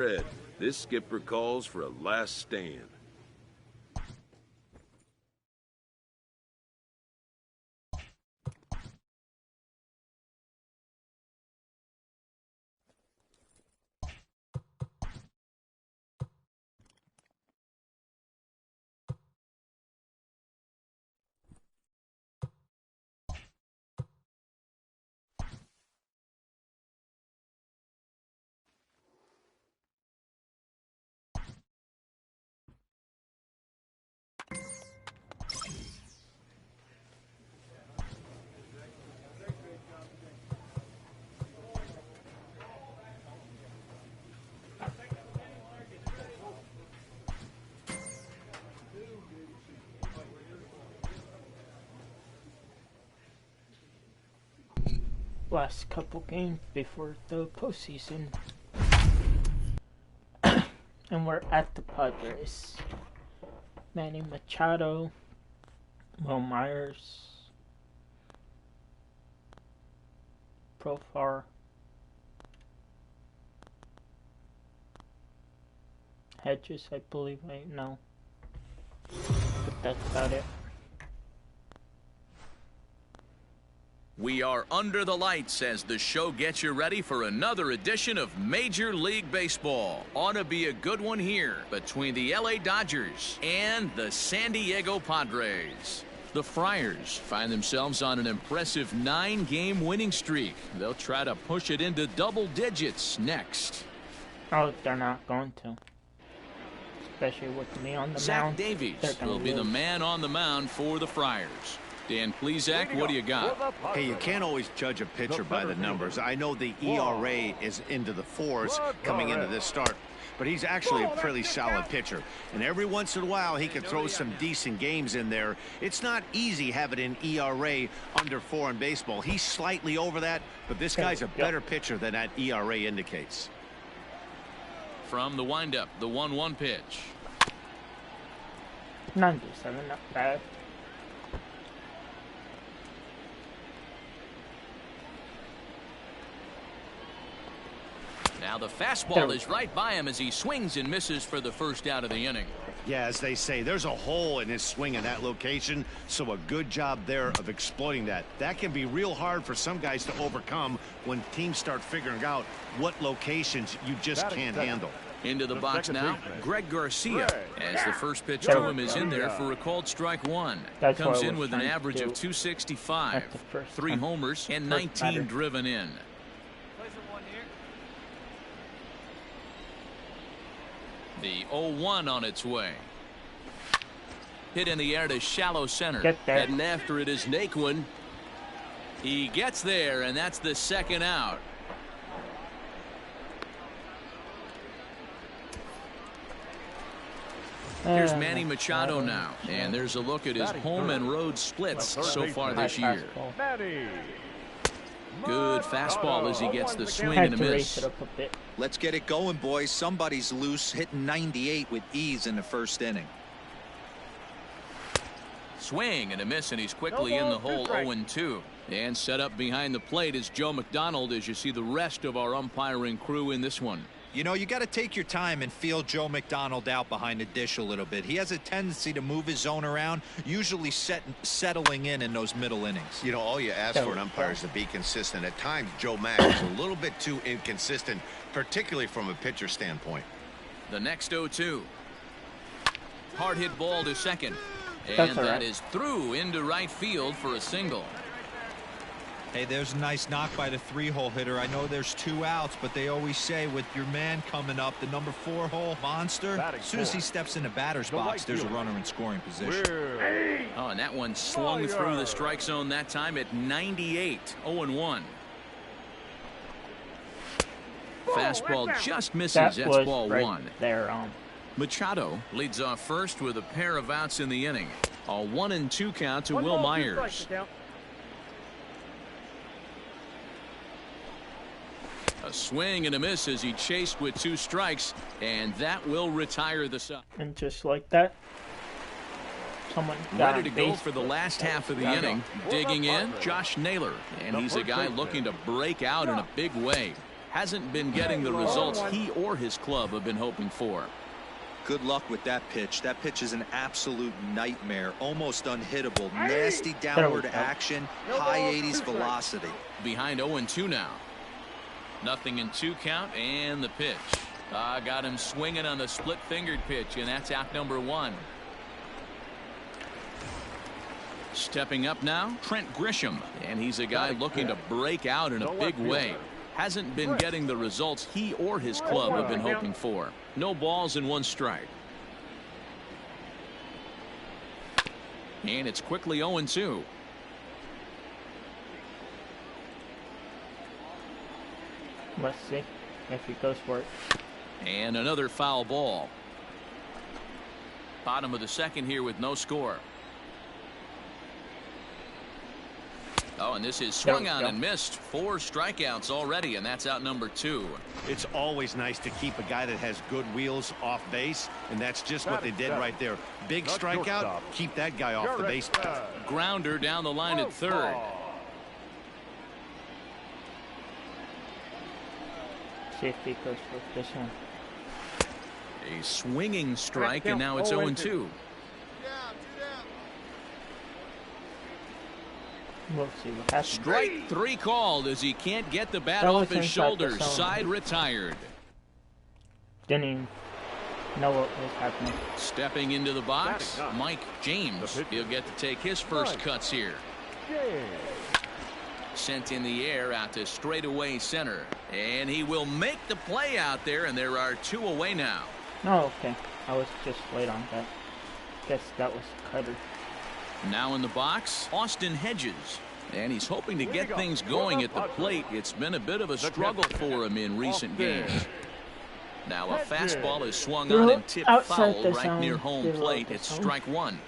Red, this skipper calls for a last stand. Last couple games before the postseason. And we're at the Padres. Manny Machado, Will Myers, Profar, Hedges, I believe right now. But that's about it. We are under the lights as the show gets you ready for another edition of Major League Baseball. Ought to be a good one here between the LA Dodgers and the San Diego Padres. The Friars find themselves on an impressive 9-game winning streak. They'll try to push it into double digits next. Oh, they're not going to. Especially with me on the mound. Zach Davies will be the man on the mound for the Friars. Dan Plesac, what do you got? Hey, you can't always judge a pitcher by the numbers. I know the ERA is into the 4s coming into this start, but he's actually a pretty solid pitcher. And every once in a while, he can throw some decent games in there. It's not easy having an ERA under 4 in baseball. He's slightly over that, but this guy's a better pitcher than that ERA indicates. From the windup, the 1-1 pitch. 97, not bad. Now the fastball is right by him as he swings and misses for the first out of the inning. Yeah, as they say, there's a hole in his swing in that location, so a good job there of exploiting that. That can be real hard for some guys to overcome when teams start figuring out what locations you just can't handle. Into the box now, Greg Garcia, as the first pitch to him is in there for a called strike one. Comes in with an average of 265, 3 homers, and 19 driven in. The 0-1 on its way. Hit in the air to shallow center. Heading after it is Naquin. He gets there, and that's the second out. Here's Manny Machado now, and there's a look at his home and road splits so far this year. Good fastball as he gets the swing and a miss. Let's get it going, boys. Somebody's loose, hitting 98 with ease in the first inning. Swing and a miss, and he's quickly in the hole. 0-2. And set up behind the plate is Joe McDonald as you see the rest of our umpiring crew in this one. You know, you got to take your time and feel Joe McDonald out behind the dish a little bit. He has a tendency to move his zone around, usually settling in those middle innings. You know, all you ask for an umpire is to be consistent. At times, Joe Mack is a little bit too inconsistent, particularly from a pitcher standpoint. The next 0-2. Hard hit ball to second. And that is through into right field for a single. Hey, there's a nice knock by the 3-hole hitter. I know there's 2 outs, but they always say with your man coming up, the number 4-hole monster, as soon as he steps in the batter's box, there's a runner in scoring position. Oh, and that one slung through the strike zone that time at 98. 0-1. Fastball just misses. That's ball one. Machado leads off first with a pair of outs in the inning. A 1-2 count to Will Myers. A swing and a miss as he chased with 2 strikes, and that will retire the side. And just like that, someone ready to go for the last half of the inning. Digging in, Josh Naylor, and he's a guy looking to break out in a big way. Hasn't been getting the results he or his club have been hoping for. Good luck with that pitch. That pitch is an absolute nightmare. Almost unhittable. Nasty downward action. High 80s velocity. Behind 0-2 now. Nothing in 2 count, and the pitch. Got him swinging on the split-fingered pitch, and that's out number 1. Stepping up now, Trent Grisham, and he's a guy looking to break out in a big way. Hasn't been getting the results he or his club have been hoping for. No balls and 1 strike. And it's quickly 0-2. Let's see if he goes for it. And another foul ball. Bottom of the 2nd here with no score. Oh, and this is swung on and missed. 4 strikeouts already, and that's out number 2. It's always nice to keep a guy that has good wheels off base, and that's just what they did right there. Big strikeout, keep that guy off the base. Grounder down the line at 3rd. See if he goes for this one. A swinging strike, and now it's 0-2. We'll see what happens. Strike 3 called as he can't get the bat off his shoulders. Side retired. Didn't even know what was happening. Stepping into the box, Mike James. He'll get to take his first cuts here. Sent in the air out to straightaway center. And he will make the play out there, and there are 2 away now. Oh, okay. I was just late on that. Guess that was Cutter. Now in the box, Austin Hedges. And he's hoping to get things going at the plate. It's been a bit of a struggle for him in recent games. Now a fastball is swung on and tipped foul right near home plate. It's strike 1.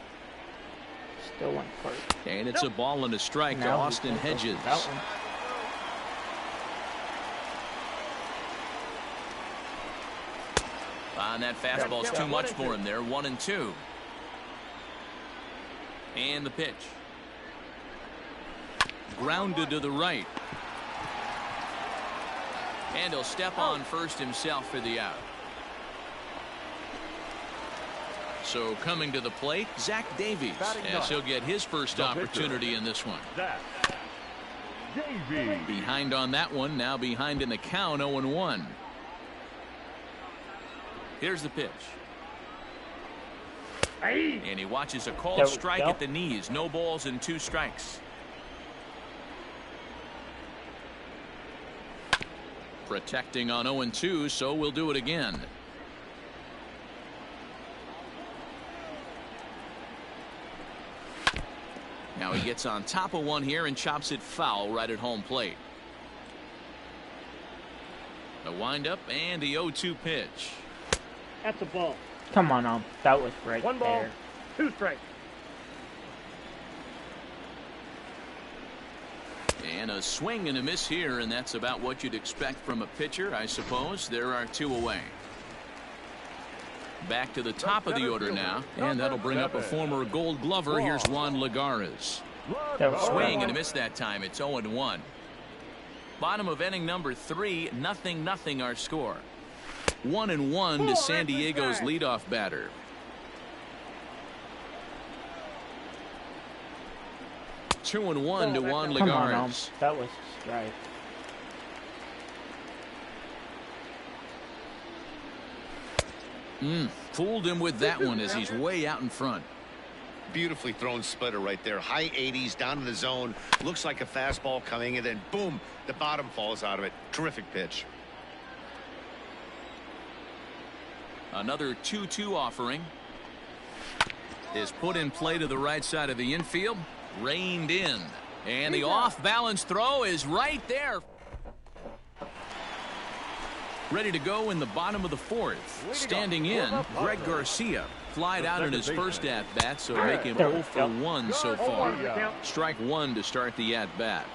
Still 1 for it. And it's a ball and a strike to Austin Hedges. And that fastball's too much for him there. 1-2. And the pitch. Grounded to the right. And he'll step on first himself for the out. So coming to the plate, Zach Davies, as he'll get his first opportunity in this one. Behind on that one, now behind in the count, 0-1. Here's the pitch. And he watches a called strike at the knees. No balls and 2 strikes. Protecting on 0-2, so we'll do it again. Now he gets on top of one here and chops it foul right at home plate. A windup and the 0-2 pitch. That's a ball. Come on, that was right 1 ball, there. 2 strikes. And a swing and a miss here, and that's about what you'd expect from a pitcher, I suppose. There are 2 away. Back to the top of the order now, and that'll bring up a former Gold Glover. Here's Juan Lagares. Swing and a miss that time. It's 0-1. Bottom of inning number 3, 0-0 our score. 1-1 to San Diego's leadoff batter. Two and 1 to Juan Lagares. That was a strike. Fooled him with that one as he's way out in front. Beautifully thrown splitter right there. High 80s down in the zone. Looks like a fastball coming, and then boom, the bottom falls out of it. Terrific pitch. Another 2-2 offering is put in play to the right side of the infield. Reined in, and the off-balance throw is right there. Ready to go in the bottom of the 4th. Standing in, Greg Garcia flied out in his first at-bat, so make him 0 for 1 so far. Strike 1 to start the at-bat.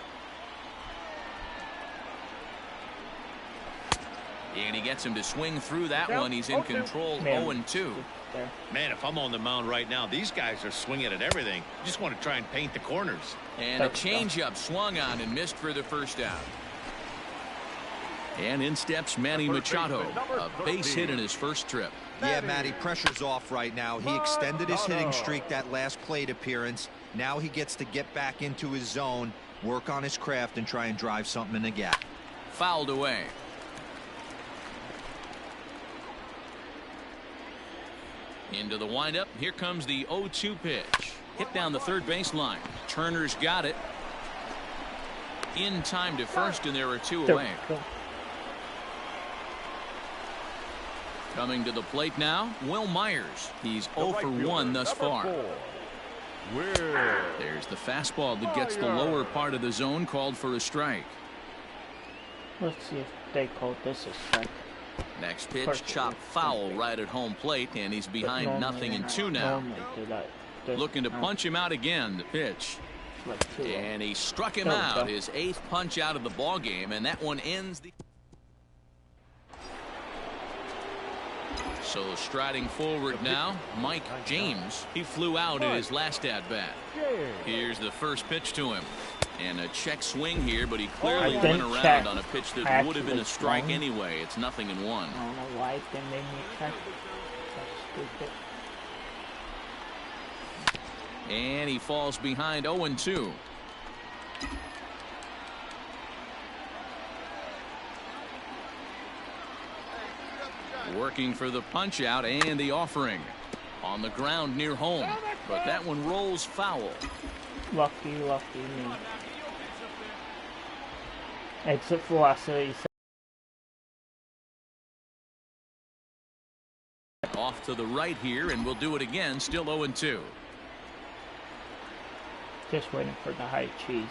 And he gets him to swing through that one. He's in control. 0-2. Man, if I'm on the mound right now, these guys are swinging at everything. Just want to try and paint the corners. And a changeup swung on and missed for the first out. And in steps Manny Machado, a base hit in his first trip. Yeah, Matty, pressure's off right now. He extended his hitting streak that last plate appearance. Now he gets to get back into his zone, work on his craft, and try and drive something in the gap. Fouled away. Into the windup. Here comes the 0-2 pitch. Hit down the third baseline. Turner's got it. In time to first, and there are two away. Coming to the plate now, Will Myers. He's 0 for 1 thus far. There's the fastball that gets the lower part of the zone, called for a strike. Let's see if they call this a strike. Next pitch, chopped foul right at home plate, and he's behind 0-2 now. Looking to punch him out again. The pitch. And he struck him out. His 8th punch out of the ball game, and that one ends the. So striding forward now, Mike James. He flew out at his last at-bat. Here's the first pitch to him. And a check swing here, but he clearly went around on a pitch that would have been a strike anyway. It's 0-1. I don't know why they made me check. That's stupid. And he falls behind 0-2. Working for the punch out and the offering. On the ground near home. But that one rolls foul. Lucky me. Exit velocity. Off to the right here, and we'll do it again. Still 0-2. Just waiting for the high cheese.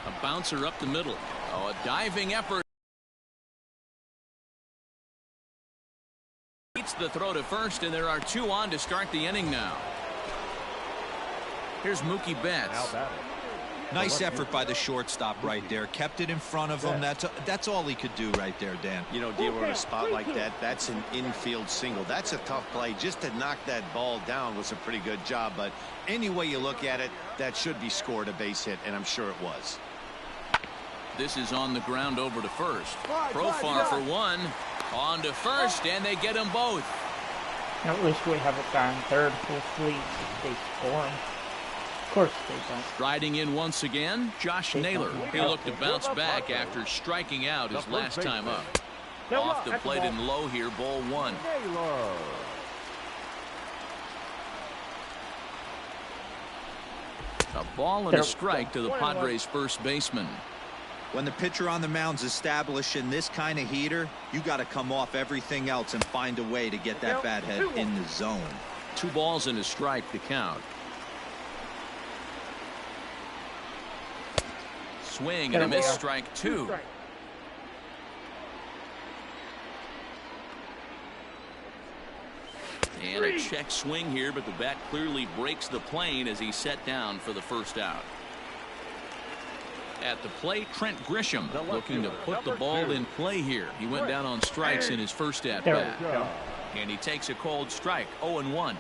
A bouncer up the middle. Oh, a diving effort. Beats the throw to first, and there are 2 on to start the inning now. Here's Mookie Betts. Nice effort by the shortstop right there. Kept it in front of him. That's all he could do right there, Dan. You know, Dealer, in a spot like that, that's an infield single. That's a tough play. Just to knock that ball down was a pretty good job. But any way you look at it, that should be scored a base hit, and I'm sure it was. This is on the ground over to first. Profar for 1. On to first, and they get them both. At least we have a guy in third. Hopefully they score him. Of course they don't. Striding in once again, Josh Naylor. He'll look to bounce back after striking out his last time up. Off the plate and low here, ball 1. A ball and a strike to the Padres' first baseman. When the pitcher on the mound's establishing this kind of heater, you got to come off everything else and find a way to get that bat head in the zone. 2 balls and a strike to count. Swing and a miss, strike 2. And a check swing here, but the bat clearly breaks the plane as he's set down for the first out. At the plate, Trent Grisham looking to put the ball in play here. He went down on strikes in his first at bat. And he takes a cold strike. 0-1.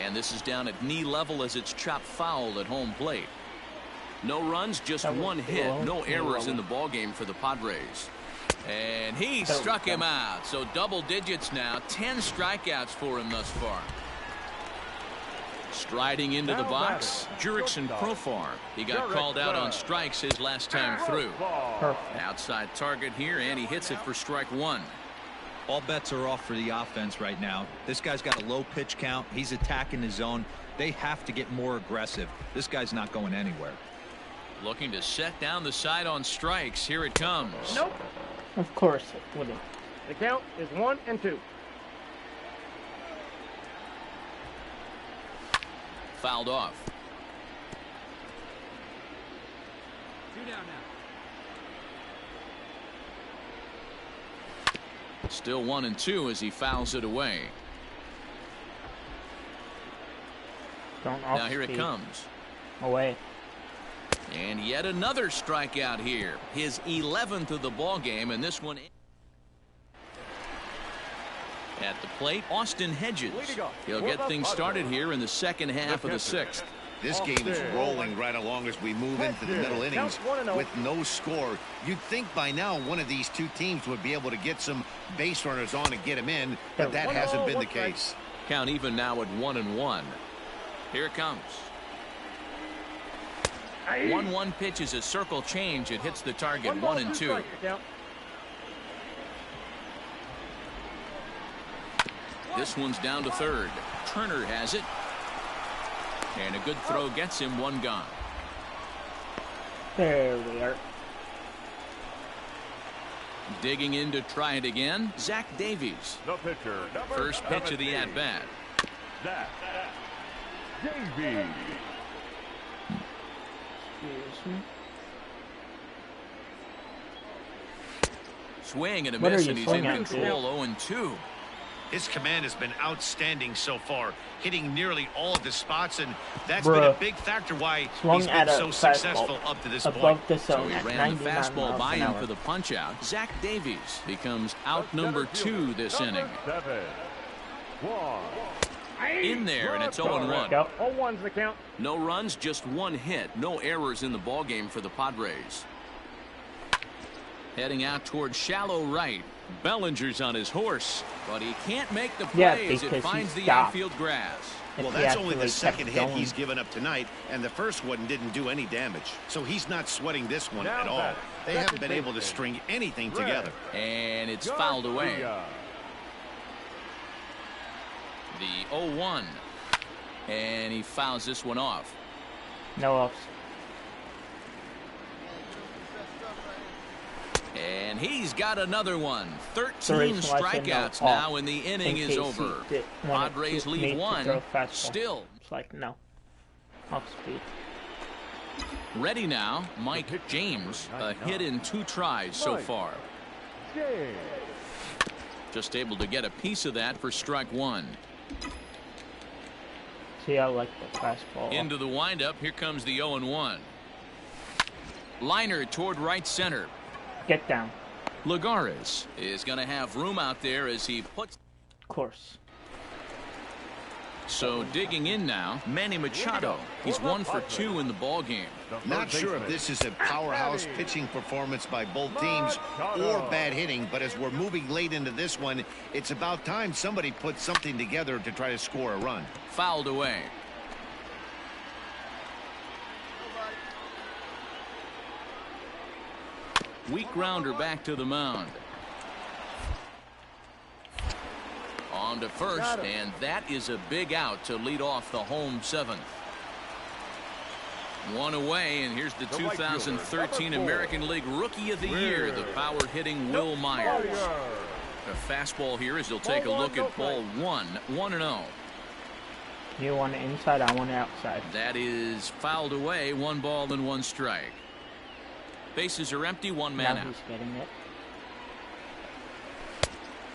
And this is down at knee level as it's chopped foul at home plate. No runs, just 1 hit. No errors in the ballgame for the Padres. And he struck him out. So double digits now. 10 strikeouts for him thus far. Striding into the box, Jurickson Profar. He got called out on strikes his last time through. Outside target here, and he hits it for strike 1. All bets are off for the offense right now. This guy's got a low pitch count. He's attacking his zone. They have to get more aggressive. This guy's not going anywhere. Looking to set down the side on strikes. Here it comes. Nope. Of course it wouldn't. The count is 1-2. Fouled off. 2 down now. Still 1-2 as he fouls it away. Now here it comes. Away. And yet another strikeout here. His 11th of the ball game, and this one. At the plate, Austin Hedges. He'll get things started here in the second half of the 6th. This game is rolling right along as we move into the middle innings with no score. You'd think by now one of these two teams would be able to get some base runners on and get them in, but that hasn't been the case. Count even now at 1-1. Here it comes. 1-1 pitch is a circle change. It hits the target 1-2. This one's down to third. Turner has it. And a good throw gets him one gone. There we are. Digging in to try it again, Zach Davies. The pitcher, First pitch of the at-bat. Zach Davies. Excuse me. Swing and a What are miss, you and he's in swinging at, control. 0-2. His command has been outstanding so far, hitting nearly all of the spots, and that's been a big factor why he's been so successful up to this point. Above the So zone he at ran the 99 fastball miles by an him hour. for the punch-out. Zach Davies becomes out number 2 this inning. 7. 1. In there, and it's 0-1. Go. 0-1's the count. No runs, just one hit. No errors in the ballgame for the Padres. Heading out toward shallow right. Bellinger's on his horse, but he can't make the play as it because finds he the stopped. outfield grass. Well, that's only the second hit he's given up tonight, and the first one didn't do any damage. So he's not sweating this one at all. They haven't been able to string anything together. And it's fouled away. The 0-1. And he fouls this one off. No offs. And he's got another one. 13 reason why I said no strikeouts off, now, and the inning in is case over. he wanted Padres me leave to one. throw a fastball. Still It's like, no. Off speed. ready now. Mike James, a hit in 2 tries so far. Just able to get a piece of that for strike 1. See, I like the fastball. Into the windup. Here comes the 0-1. Liner toward right center. Get down. Lagares is going to have room out there as he puts. Of course. So digging in now, Manny Machado. He's 1 for 2 in the ball game. Not sure if this is a powerhouse pitching performance by both teams or bad hitting, but as we're moving late into this one, it's about time somebody put something together to try to score a run. Fouled away. Weak grounder back to the mound. On to first, and that is a big out to lead off the home 7th. 1 away, and here's the 2013 American League Rookie of the Year, the power-hitting Will Myers. A fastball here as he'll take a look at ball 1, 1-0. You want it inside, I want it outside. That is fouled away, 1 ball and 1 strike. Bases are empty, 1 man Now out. he's getting it.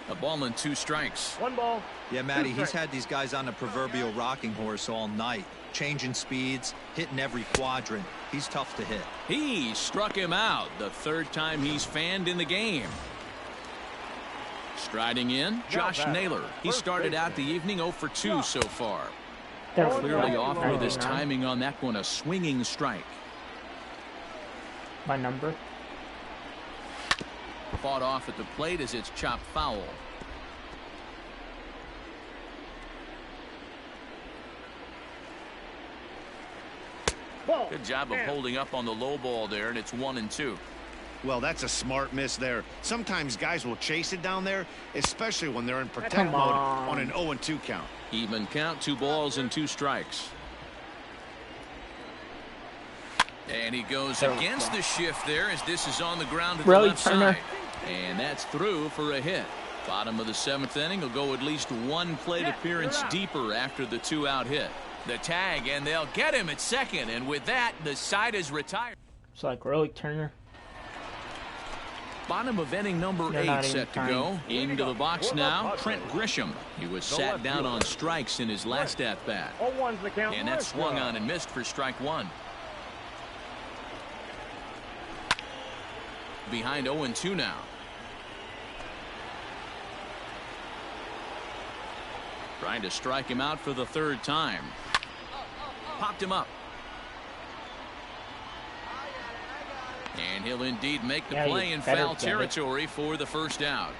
A ball and 2 strikes. 1 ball. Yeah, Matty, he's had these guys on the proverbial rocking horse all night. Changing speeds, hitting every quadrant. He's tough to hit. He struck him out, the 3rd time he's fanned in the game. Striding in, Josh Naylor. He started out the evening 0 for 2 so far. There we Clearly go. off with his 99. timing on that one, a swinging strike. My number. Fought off at the plate as it's chopped foul. Good job of holding up on the low ball there, and it's 1-2. Well, that's a smart miss there. Sometimes guys will chase it down there, especially when they're in protect Come mode on. on an 0-2 count. Even count, 2 balls and 2 strikes. And he goes against the shift there as this is on the ground to the Really, left Turner? side. And that's through for a hit. Bottom of the 7th inning will go at least 1 plate appearance deeper after the 2-out hit. The tag, and they'll get him at second. And with that, the side is retired. It's like, really, Turner? Bottom of inning number They're 8 not set to even go. Into the box now, Trent Grisham. He was sat down on strikes in his last at-bat. 0-1's the count. And that swung on and missed for strike 1. Behind 0-2 now. Trying to strike him out for the 3rd time. popped him up. And he'll indeed make the play in foul territory for the first out.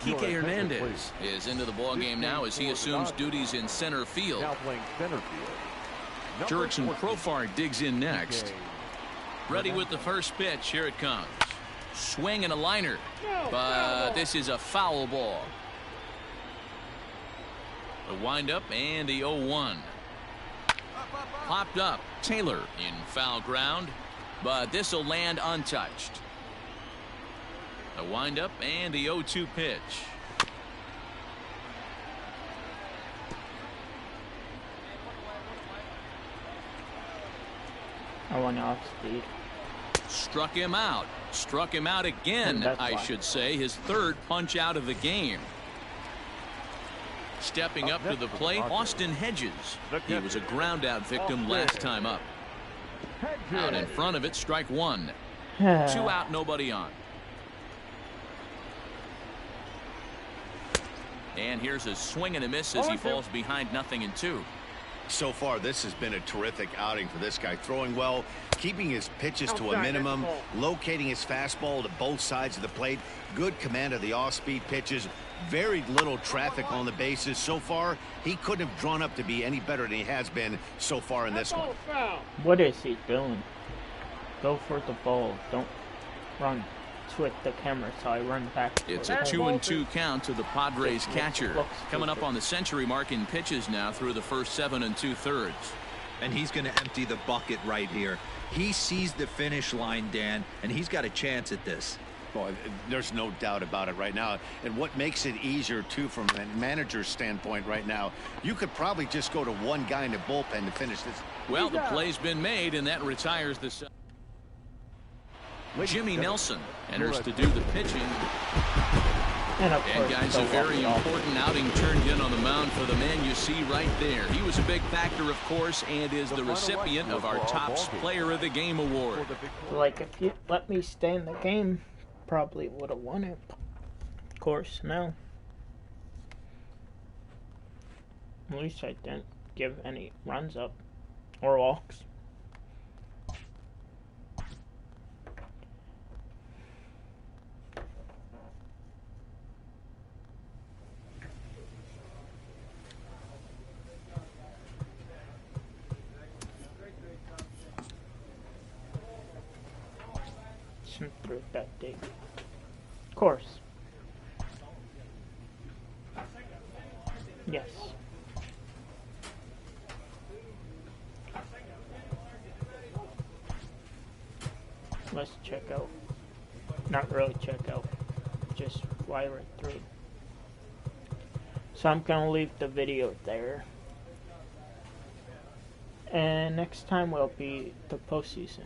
Kike Hernandez is into the ballgame now as he assumes duties in center field. Jurickson Profar digs in next. Ready with the first pitch. Here it comes. Swing and a liner. But this is a foul ball. The windup and the 0-1. Popped up. Taylor in foul ground. But this will land untouched. The windup and the 0-2 pitch. I want off speed. Struck him out. Struck him out again, I should say. His third punch out of the game. Stepping up to the plate, Austin Hedges. He was a ground out victim last time up. Out in front of it, strike one. 2 out, nobody on. And here's a swing and a miss as he falls behind 0-2. So far, this has been a terrific outing for this guy. Throwing well, keeping his pitches to a minimum, locating his fastball to both sides of the plate, good command of the off-speed pitches, very little traffic on the bases. So far, he couldn't have drawn up to be any better than he has been so far in this one. What is he doing? Go for the ball. Don't run with the camera, so I run back. It's a 2-2 count to the Padres catcher. Coming up on the century mark in pitches now through the first 7 2/3. And he's going to empty the bucket right here. He sees the finish line, Dan, and he's got a chance at this. Boy, there's no doubt about it right now. And what makes it easier, too, from a manager's standpoint right now, you could probably just go to one guy in the bullpen to finish this. Well, the play's been made, and that retires the... Jimmy Nelson enters to do the pitching. And guys, a very important outing turned in on the mound for the man you see right there. He was a big factor, of course, and is the recipient of our Topps Player of the Game award. Like, if you let me stay in the game, probably would have won it. Of course, no. At least I didn't give any runs up or walks. Through that day. Of course. Yes. Let's check out. Not really check out. Just fly right through. So I'm gonna leave the video there. And next time will be the postseason.